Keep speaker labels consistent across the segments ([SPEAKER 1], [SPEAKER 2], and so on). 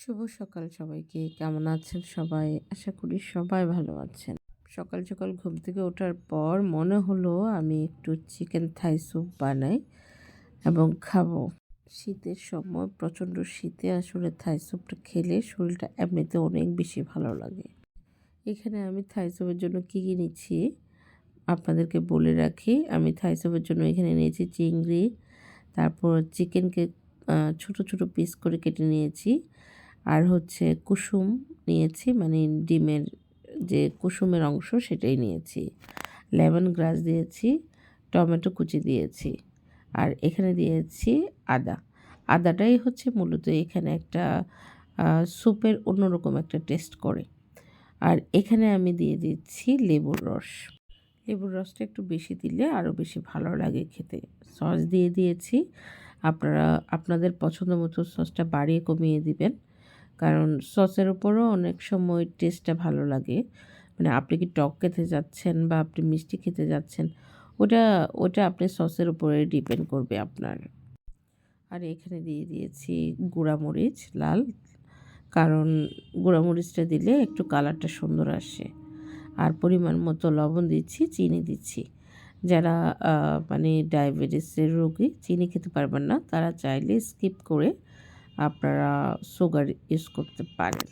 [SPEAKER 1] শুভ সকাল সবাইকে। কেমন আছেন সবাই? আশা করি সবাই ভালো আছেন। সকাল সকাল ঘুম থেকে ওঠার পর মনে হলো আমি একটু চিকেন থাই স্যুপ বানাই এবং খাবো। শীতের সময় প্রচণ্ড শীতে আসলে থাই স্যুপটা খেলে শরীরটা এমনিতে অনেক বেশি ভালো লাগে। এখানে আমি থাই স্যুপের জন্য কী নিচ্ছি আপনাদেরকে বলে রাখি। আমি থাই স্যুপের জন্য এখানে নিয়েছি চিংড়ি, তারপর চিকেনকে ছোট ছোট পিস করে কেটে নিয়েছি। আর হচ্ছে কুসুম নিয়েছি, মানে ডিমের যে কুসুমের অংশ সেটাই নিয়েছি। লেমন গ্রাস দিয়েছি, টমেটো কুচি দিয়েছি, আর এখানে দিয়েছি আদা। আদাটাই হচ্ছে মূলত এখানে একটা স্যুপের অন্যরকম একটা টেস্ট করে। আর এখানে আমি দিয়ে দিচ্ছি লেবুর রস। লেবুর রসটা একটু বেশি দিলে আরও বেশি ভালো লাগে খেতে। সস দিয়ে দিয়েছি। আপনারা আপনাদের পছন্দ মতো সসটা বাড়িয়ে কমিয়ে দিবেন, কারণ সসের উপরও অনেক সময় টেস্টটা ভালো লাগে। মানে আপনি কি টক খেতে যাচ্ছেন বা আপনি মিষ্টি খেতে যাচ্ছেন, ওটা ওটা আপনি সসের উপরে ডিপেন্ড করবে আপনার। আর এখানে দিয়ে দিয়েছি গুঁড়ামরিচ লাল, কারণ গুঁড়ামরিচটা দিলে একটু কালারটা সুন্দর আসে। আর পরিমাণ মতো লবণ দিচ্ছি, চিনি দিচ্ছি। যারা মানে ডায়াবেটিসের রোগী চিনি খেতে পারবেন না, তারা চাইলে স্কিপ করে আপনারা সুগার ইউজ করতে পারেন,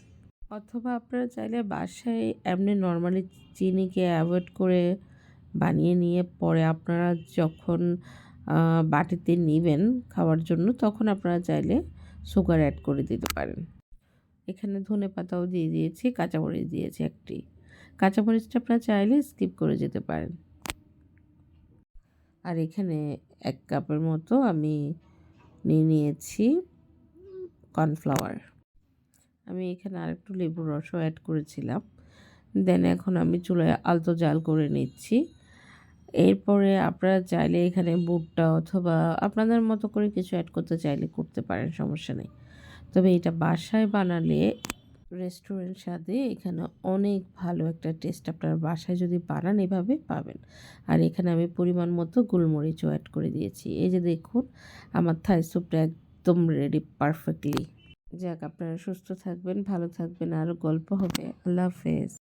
[SPEAKER 1] অথবা আপনারা চাইলে বাসায় এমনি নর্মালি চিনিকে অ্যাভয়েড করে বানিয়ে নিয়ে পরে আপনারা যখন বাটিতে নেবেন খাওয়ার জন্য, তখন আপনারা চাইলে সুগার অ্যাড করে দিতে পারেন। এখানে ধনেপাতাও দিয়ে দিয়েছি, কাঁচামরিচ দিয়েছি একটি। কাঁচামরিচটা আপনারা চাইলে স্কিপ করে যেতে পারেন। আর এখানে 1 কাপের মতো আমি নিয়েছি কর্নফ্লাওয়ার। আমি এখানে আরেকটু লেবুর রসও অ্যাড করেছিলাম। দেন এখন আমি চুলায় আলতো জাল করে নিচ্ছি। এরপরে আপনারা চাইলে এখানে ভুট্টা অথবা আপনাদের মতো করে কিছু অ্যাড করতে চাইলে করতে পারেন, সমস্যা নেই। তবে এটা বাসায় বানালে রেস্টুরেন্ট স্বাদে এখানে অনেক ভালো একটা টেস্ট আপনারা বাসায় যদি বানান এভাবে পাবেন। আর এখানে আমি পরিমাণ মতো গোলমরিচও অ্যাড করে দিয়েছি। এই যে দেখুন, আমার থাই স্যুপটা একদম রেডি পারফেক্টলি। যাক, আপনারা সুস্থ থাকবেন, ভালো থাকবেন, আরও গল্প হবে। আল্লাহ হাফেজ।